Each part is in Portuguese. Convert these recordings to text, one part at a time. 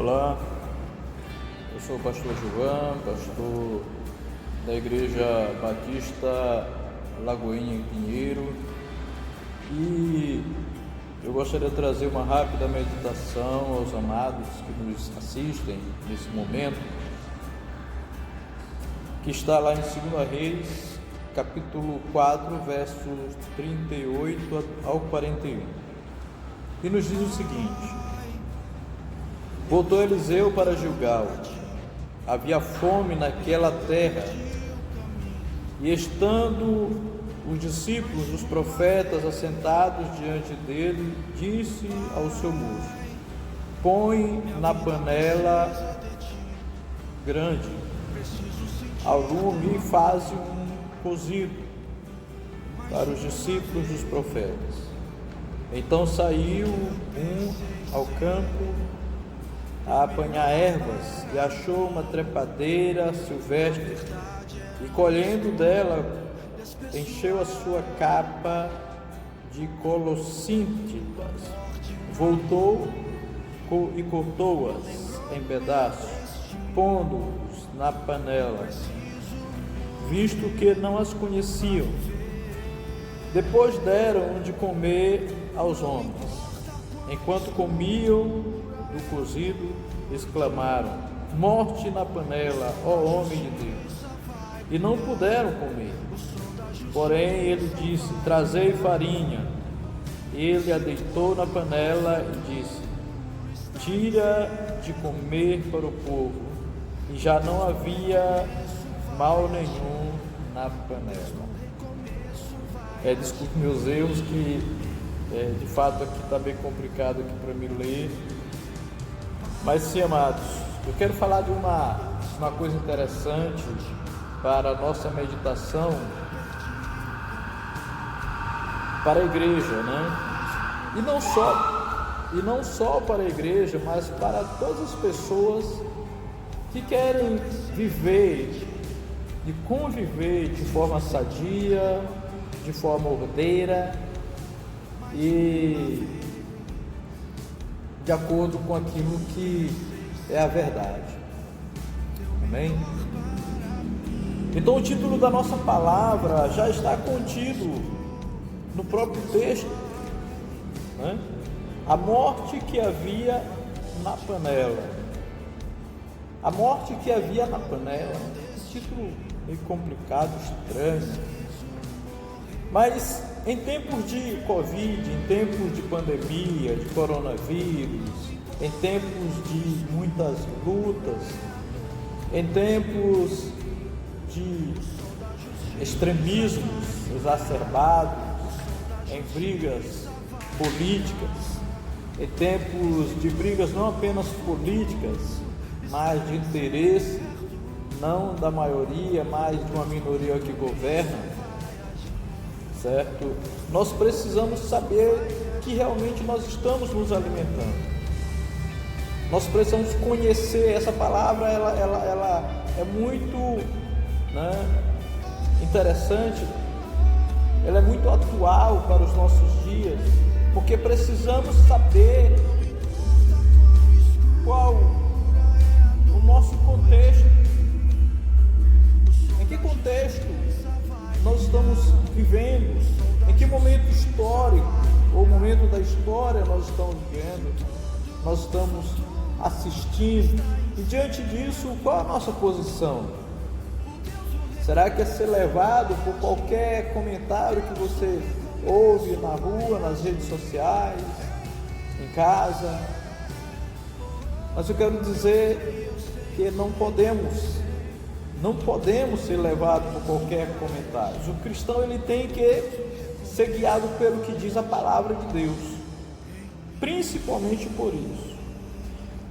Olá, eu sou o pastor Gilvan, pastor da Igreja Batista Lagoinha em Pinheiro, e eu gostaria de trazer uma rápida meditação aos amados que nos assistem nesse momento, que está lá em 2 Reis, capítulo 4, versos 38 ao 41, e nos diz o seguinte: voltou Eliseu para Gilgal. Havia fome naquela terra, e estando os discípulos, os profetas, assentados diante dele, disse ao seu moço: põe na panela grande ao lume e faze um cozido para os discípulos dos profetas. Então saiu um ao campo a apanhar ervas e achou uma trepadeira silvestre, e colhendo dela encheu a sua capa de colossíntidas, voltou e cortou-as em pedaços, pondo-os na panela, visto que não as conheciam. Depois deram de comer aos homens. Enquanto comiam do cozido, exclamaram: morte na panela, ó homem de Deus! E não puderam comer. Porém ele disse: trazei farinha. Ele a deitou na panela e disse: tira de comer para o povo. E já não havia mal nenhum na panela. Desculpe meus erros, que de fato aqui está bem complicado aqui para me ler. Mas sim, amados, eu quero falar de uma coisa interessante para a nossa meditação, para a igreja, né? E não só para a igreja, mas para todas as pessoas que querem viver e conviver de forma sadia, de forma ordeira e de acordo com aquilo que é a verdade. Amém? Então o título da nossa palavra já está contido no próprio texto, né? A morte que havia na panela. A morte que havia na panela. Um título meio complicado, estranho. Mas em tempos de Covid, em tempos de pandemia, de coronavírus, em tempos de muitas lutas, em tempos de extremismos exacerbados, em brigas políticas, em tempos de brigas não apenas políticas, mas de interesse, não da maioria, mas de uma minoria que governa, certo? Nós precisamos saber que realmente nós estamos nos alimentando. Nós precisamos conhecer essa palavra. Ela é muito, interessante. Ela é muito atual para os nossos dias, porque precisamos saber qual o nosso contexto. Em que contexto nós estamos vivendo? Em que momento histórico ou momento da história nós estamos vivendo? Nós estamos assistindo, e diante disso, qual a nossa posição? Será que é ser levado por qualquer comentário que você ouve na rua, nas redes sociais, em casa? Mas eu quero dizer que não podemos ser levados por qualquer comentário. O cristão, ele tem que ser guiado pelo que diz a palavra de Deus, principalmente por isso.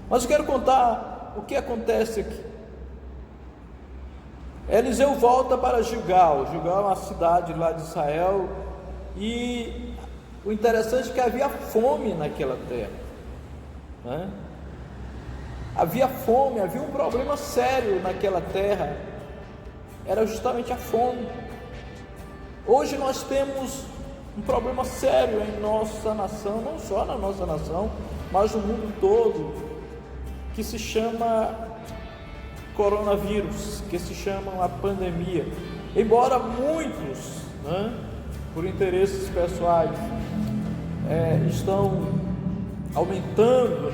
Mas eu quero contar o que acontece aqui. Eliseu volta para Gilgal. Gilgal é uma cidade lá de Israel, e o interessante é que havia fome naquela terra, né? Havia fome, havia um problema sério naquela terra, era justamente a fome. Hoje nós temos um problema sério em nossa nação, não só na nossa nação, mas no mundo todo, que se chama coronavírus, que se chama a pandemia. Embora muitos, por interesses pessoais, estão aumentando,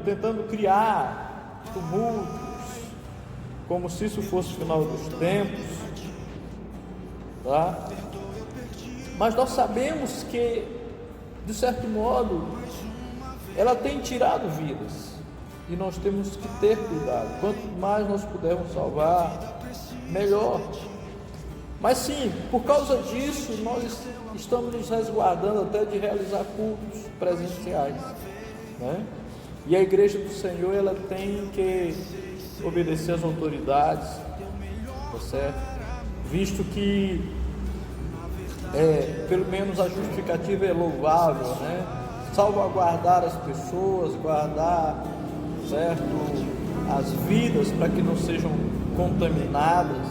tentando criar tumultos, como se isso fosse o final dos tempos, tá? Mas nós sabemos que, de certo modo, ela tem tirado vidas, e nós temos que ter cuidado. Quanto mais nós pudermos salvar, melhor. Mas sim, por causa disso, nós estamos nos resguardando até de realizar cultos presenciais, E a igreja do Senhor, ela tem que obedecer às autoridades, tá certo? Visto que pelo menos a justificativa é louvável, salvaguardar as pessoas, guardar, certo, as vidas para que não sejam contaminadas,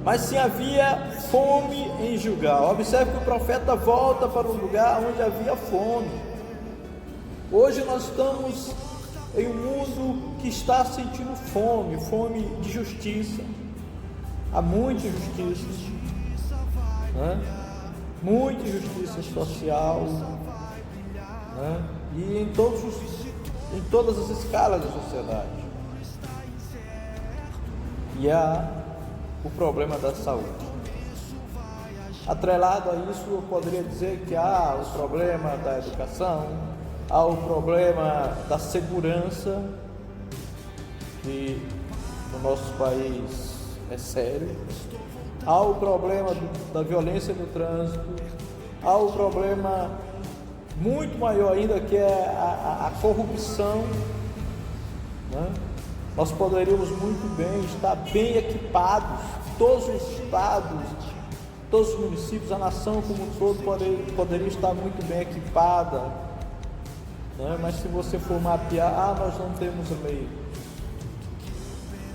Mas sim havia fome em Gilgal. Observe que o profeta volta para um lugar onde havia fome. Hoje nós estamos em um mundo que está sentindo fome de justiça. Há muita injustiça, muita injustiça social, e em todas as escalas da sociedade. E há o problema da saúde. Atrelado a isso, eu poderia dizer que há o problema da educação, há o problema da segurança, que no nosso país é sério, há o problema da violência no trânsito, há o problema muito maior ainda, que é a corrupção, Nós poderíamos muito bem estar bem equipados, todos os estados, todos os municípios, a nação como um todo poderia estar muito bem equipada, Mas se você for mapear, nós não temos lei.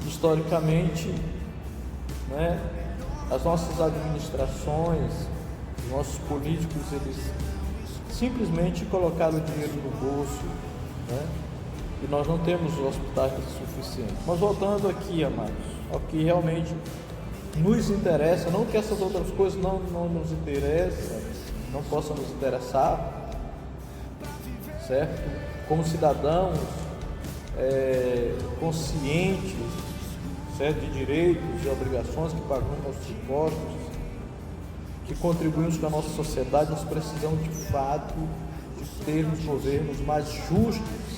Historicamente, as nossas administrações, os nossos políticos, eles simplesmente colocaram o dinheiro no bolso, e nós não temos hospitais suficientes. Mas voltando aqui, amados, ao que realmente nos interessa, não que essas outras coisas não nos interessem, não possam nos interessar, certo? Como cidadãos conscientes, certo? De direitos e obrigações, que pagamos nossos impostos, que contribuímos com a nossa sociedade, nós precisamos de fato de termos governos mais justos,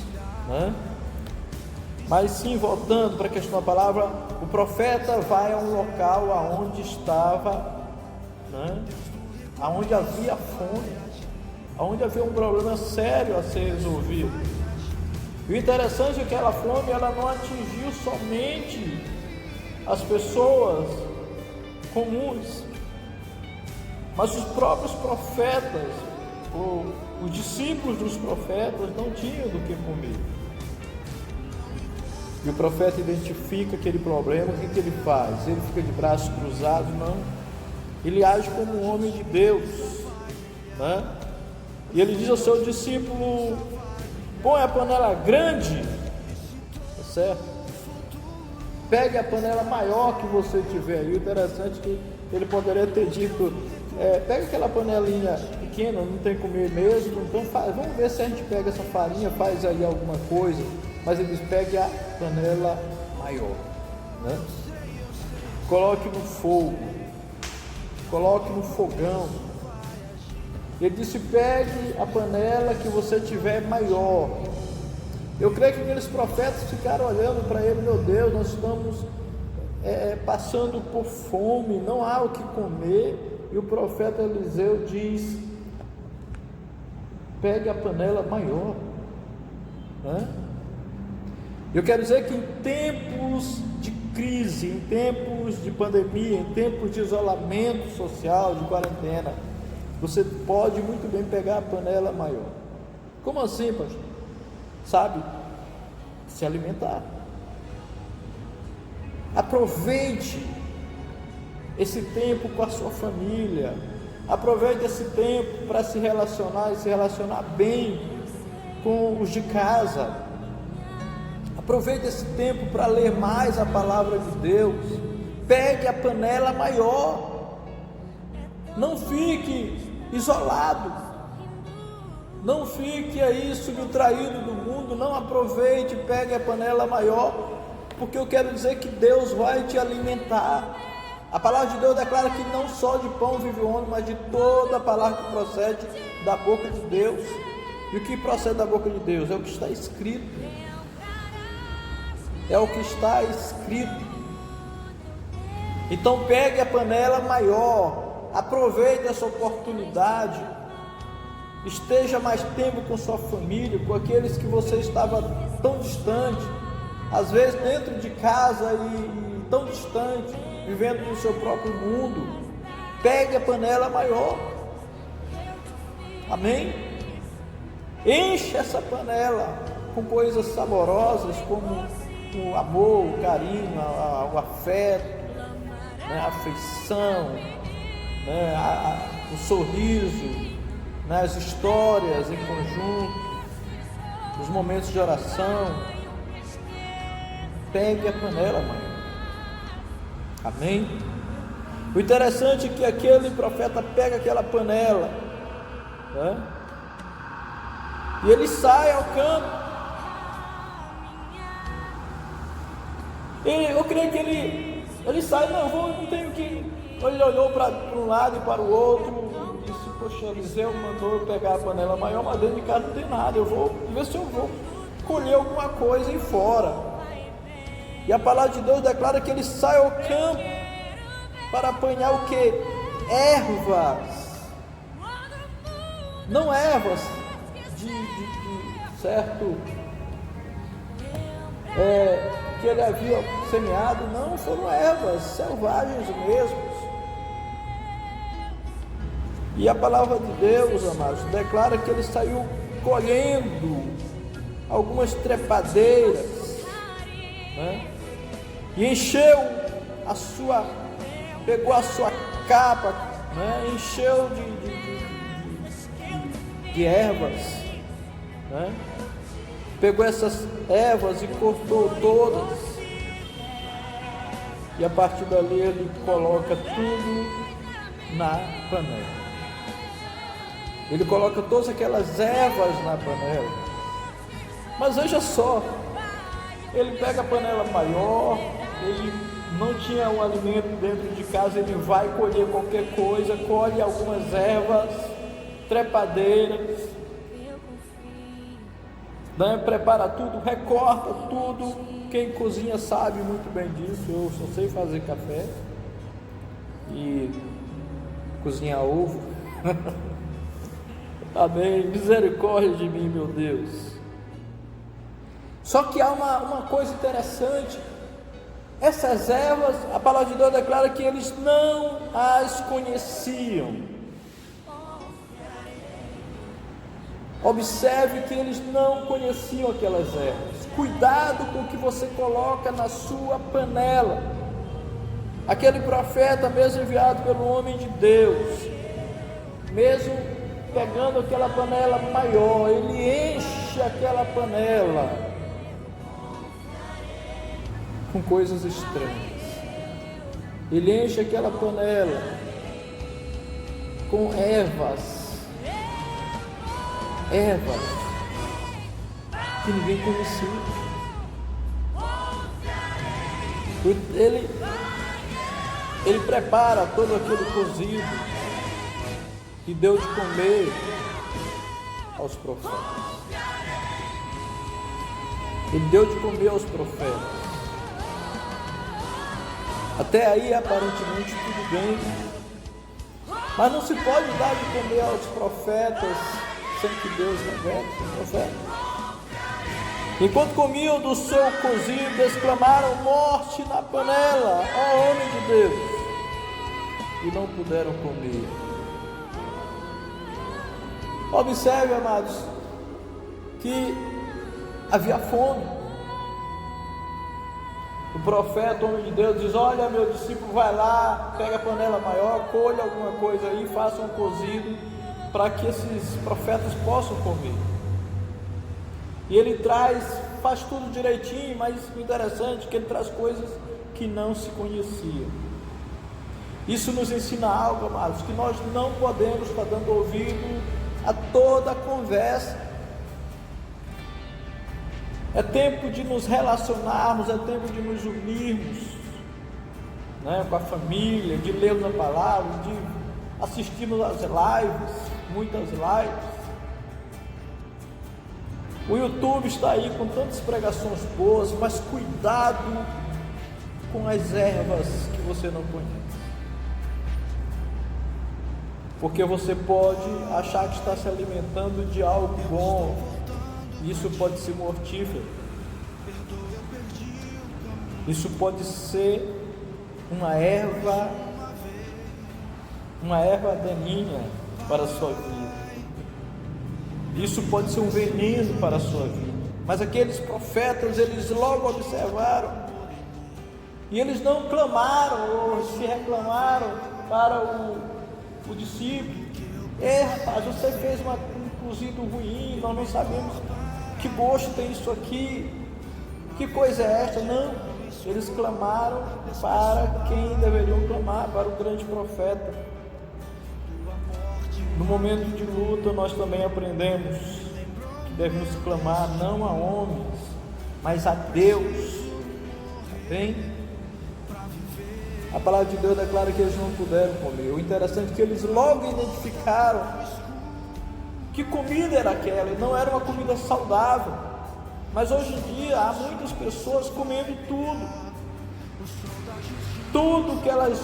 Mas sim, voltando para a questão da palavra, o profeta vai a um local aonde estava, aonde havia fome, aonde havia um problema sério a ser resolvido. E o interessante é que aquela fome, ela não atingiu somente as pessoas comuns, mas os próprios profetas, os discípulos dos profetas não tinham do que comer. E o profeta identifica aquele problema. O que ele faz? Ele fica de braços cruzados? Não. Ele age como um homem de Deus, E ele diz ao seu discípulo: põe a panela grande, tá certo? Pegue a panela maior que você tiver. E o interessante é que ele poderia ter dito: pega aquela panelinha pequena, não tem comer mesmo, então vamos ver se a gente pega essa farinha, faz aí alguma coisa. Mas ele diz: pegue a panela maior, Coloque no fogo, coloque no fogão. Ele disse: pegue a panela que você tiver maior. Eu creio que aqueles profetas ficaram olhando para ele: meu Deus, nós estamos passando por fome, não há o que comer. E o profeta Eliseu diz: pegue a panela maior. Eu quero dizer que em tempos de crise, em tempos de pandemia, em tempos de isolamento social, de quarentena, você pode muito bem pegar a panela maior. Como assim, pastor? Sabe? Se alimentar. Aproveite esse tempo com a sua família. Aproveite esse tempo para se relacionar e se relacionar bem com os de casa. Aproveite esse tempo para ler mais a palavra de Deus. Pegue a panela maior. Não fique isolado. Não fique aí subtraído do mundo. Não aproveite, pegue a panela maior, porque eu quero dizer que Deus vai te alimentar. A palavra de Deus declara que não só de pão vive o homem, mas de toda a palavra que procede da boca de Deus. E o que procede da boca de Deus? É o que está escrito. É o que está escrito. Então pegue a panela maior, aproveite essa oportunidade, esteja mais tempo com sua família, com aqueles que você estava tão distante, às vezes dentro de casa e tão distante, vivendo no seu próprio mundo. Pegue a panela maior. Amém? Enche essa panela com coisas saborosas, como o amor, o carinho, o afeto, a afeição, o sorriso, as histórias em conjunto, os momentos de oração. Pegue a panela, mãe. Amém? O interessante é que aquele profeta pega aquela panela, e ele sai ao campo. E eu creio que ele sai, não tenho que. Ele olhou para um lado e para o outro e disse: poxa, Eliseu mandou eu pegar a panela maior, mas dentro de casa não tem nada, eu vou ver se eu vou colher alguma coisa aí fora. E a palavra de Deus declara que ele sai ao campo para apanhar o que? Ervas. Não ervas de certo que ele havia semeado, não, foram ervas selvagens mesmo. E a palavra de Deus, amados, declara que ele saiu colhendo algumas trepadeiras, e encheu pegou a sua capa, encheu de ervas, pegou essas ervas e cortou todas, e a partir dali ele coloca tudo na panela. Ele coloca todas aquelas ervas na panela. Mas veja só, ele pega a panela maior, ele não tinha um alimento dentro de casa, ele vai colher qualquer coisa, colhe algumas ervas, trepadeiras, prepara tudo, recorta tudo. Quem cozinha sabe muito bem disso. Eu só sei fazer café e cozinhar ovo. Amém, misericórdia de mim, meu Deus. Só que há uma coisa interessante. Essas ervas, a palavra de Deus declara que eles não as conheciam. Observe que eles não conheciam aquelas ervas. Cuidado com o que você coloca na sua panela. Aquele profeta, mesmo enviado pelo homem de Deus, mesmo pegando aquela panela maior, ele enche aquela panela com coisas estranhas. Ele enche aquela panela com ervas que ninguém conhecia. Ele prepara todo aquele cozido e deu de comer aos profetas. Ele deu de comer aos profetas. Até aí aparentemente tudo bem, mas não se pode dar de comer aos profetas sem que Deus revele os profetas. Enquanto comiam do seu cozido, exclamaram: morte na panela, ó homem de Deus, e não puderam comer. Observe, amados, que havia fome. O profeta, o homem de Deus, diz: olha, meu discípulo, vai lá, pega a panela maior, colhe alguma coisa aí, faça um cozido, para que esses profetas possam comer. E ele faz tudo direitinho, mas o interessante é que ele traz coisas que não se conheciam. Isso nos ensina algo, amados, que nós não podemos estar dando ouvido a toda a conversa. É tempo de nos relacionarmos, é tempo de nos unirmos, né, com a família, de lermos a palavra, de assistirmos às lives, muitas lives. O YouTube está aí com tantas pregações boas, mas cuidado com as ervas que você não conhece, porque você pode achar que está se alimentando de algo bom. Isso pode ser mortífero. Isso pode ser uma erva daninha para a sua vida. Isso pode ser um veneno para a sua vida. Mas aqueles profetas, eles logo observaram, e eles não clamaram ou se reclamaram para o discípulo: ei, rapaz, você fez um cozido ruim, nós não sabemos que gosto tem isso aqui, que coisa é esta? Não, eles clamaram para quem deveriam clamar, para o grande profeta. No momento de luta, nós também aprendemos que devemos clamar não a homens, mas a Deus. Amém? A palavra de Deus declara que eles não puderam comer. O interessante é que eles logo identificaram que comida era aquela, e não era uma comida saudável. Mas hoje em dia há muitas pessoas comendo tudo que elas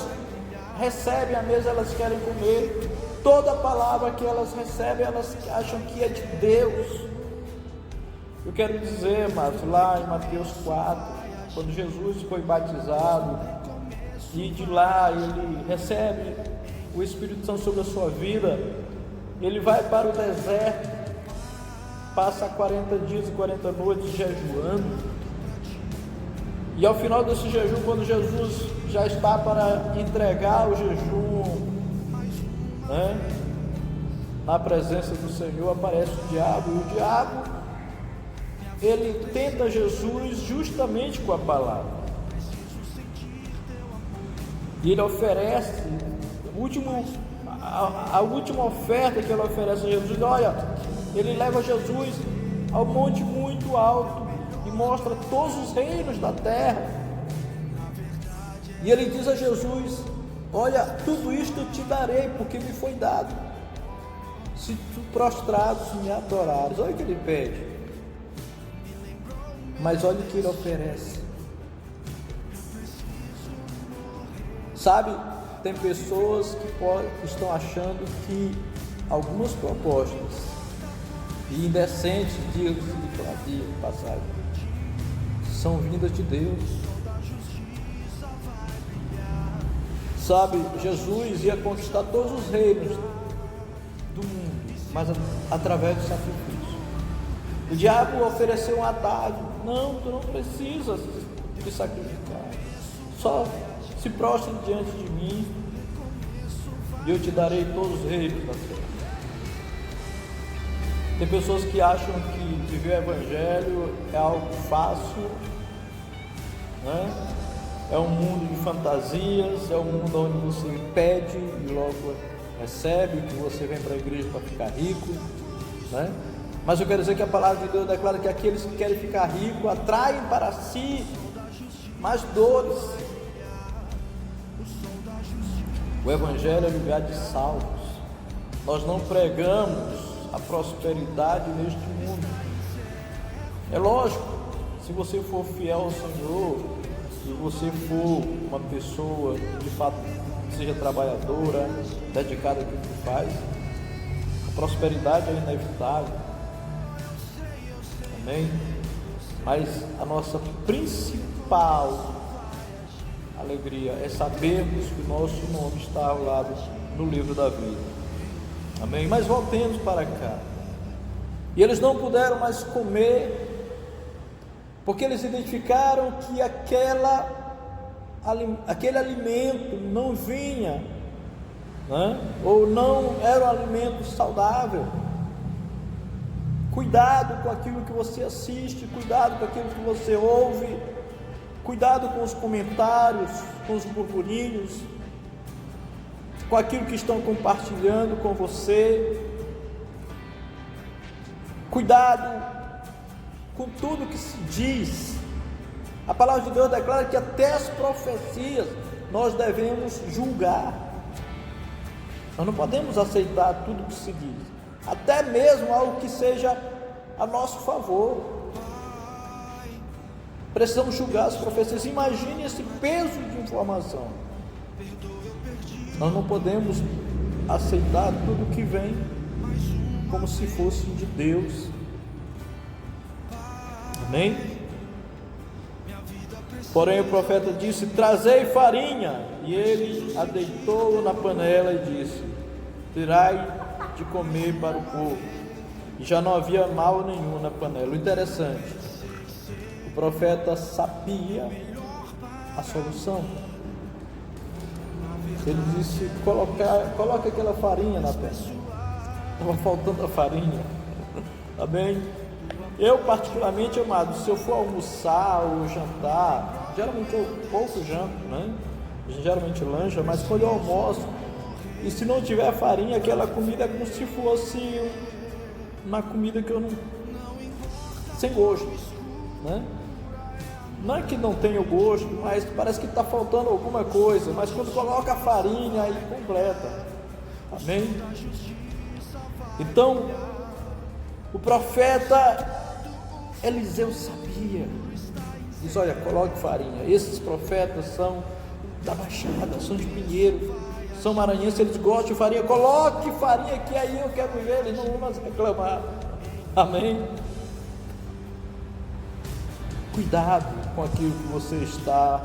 recebem à mesa, elas querem comer. Toda palavra que elas recebem, elas acham que é de Deus. Eu quero dizer, mas lá em Mateus 4, quando Jesus foi batizado, e de lá ele recebe o Espírito Santo sobre a sua vida, ele vai para o deserto, passa 40 dias e 40 noites jejuando, e ao final desse jejum, quando Jesus já está para entregar o jejum, né, na presença do Senhor, aparece o diabo, e o diabo, ele tenta Jesus justamente com a palavra, e ele oferece a última oferta que ele oferece a Jesus. Olha, ele leva Jesus ao monte muito alto e mostra todos os reinos da terra, e ele diz a Jesus: olha, tudo isto eu te darei, porque me foi dado, se tu prostrados me adorares. Olha o que ele pede, mas olha o que ele oferece. Sabe, tem pessoas que estão achando que algumas propostas e indecentes, de passagem, são vindas de Deus. Sabe, Jesus ia conquistar todos os reinos do mundo, mas através do sacrifício. O diabo ofereceu um atalho: não, tu não precisas te sacrificar, só se prostre diante de mim e eu te darei todos os reinos da terra. Tem pessoas que acham que viver o Evangelho é algo fácil, né? É um mundo de fantasias, é um mundo onde você pede e logo recebe, que você vem para a igreja para ficar rico, né? Mas eu quero dizer que a palavra de Deus declara que aqueles que querem ficar ricos atraem para si mais dores. O Evangelho é lugar de salvos. Nós não pregamos a prosperidade neste mundo. É lógico, se você for fiel ao Senhor, se você for uma pessoa de fato que seja trabalhadora, dedicada ao que faz, a prosperidade é inevitável. Amém? Mas a nossa principal alegria é sabermos que o nosso nome está ao lado no livro da vida. Amém? Mas voltemos para cá. E eles não puderam mais comer, porque eles identificaram que aquele alimento não vinha, né? Ou não era um alimento saudável. Cuidado com aquilo que você assiste, cuidado com aquilo que você ouve, cuidado com os comentários, com os burburinhos, com aquilo que estão compartilhando com você. Cuidado com tudo que se diz. A palavra de Deus declara que até as profecias nós devemos julgar. Nós não podemos aceitar tudo que se diz, até mesmo algo que seja a nosso favor. Precisamos julgar as profecias. Imagine esse peso de informação. Nós não podemos aceitar tudo que vem como se fosse de Deus. Amém? Porém o profeta disse: trazei farinha. E ele a deitou na panela e disse: tirai de comer para o povo. E já não havia mal nenhum na panela. O interessante, o profeta sabia a solução. Ele disse: coloca aquela farinha na panela. Estava faltando a farinha. Amém? Eu particularmente, amado, se eu for almoçar ou jantar, geralmente eu pouco janto, né? Geralmente lancha, mas quando eu almoço, e se não tiver farinha, aquela comida é como se fosse uma comida que eu não... sem gosto, né? Não é que não tenha gosto, mas parece que está faltando alguma coisa. Mas quando coloca a farinha, aí completa. Amém? Então, o profeta Eliseu sabia. Diz: olha, coloque farinha. Esses profetas são da Baixada, são de Pinheiro, são maranhenses, eles gostam de farinha. Coloque farinha que aí eu quero ver, eles não vão mais reclamar. Amém? Cuidado com aquilo que você está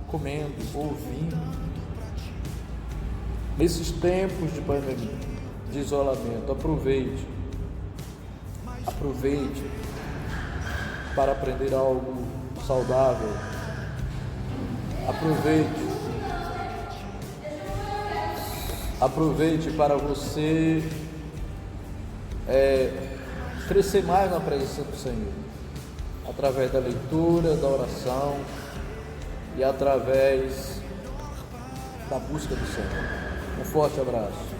comendo, ouvindo. Nesses tempos de pandemia, de isolamento, aproveite para aprender algo saudável. Aproveite para você crescer mais na presença do Senhor, através da leitura, da oração e através da busca do Senhor. Um forte abraço.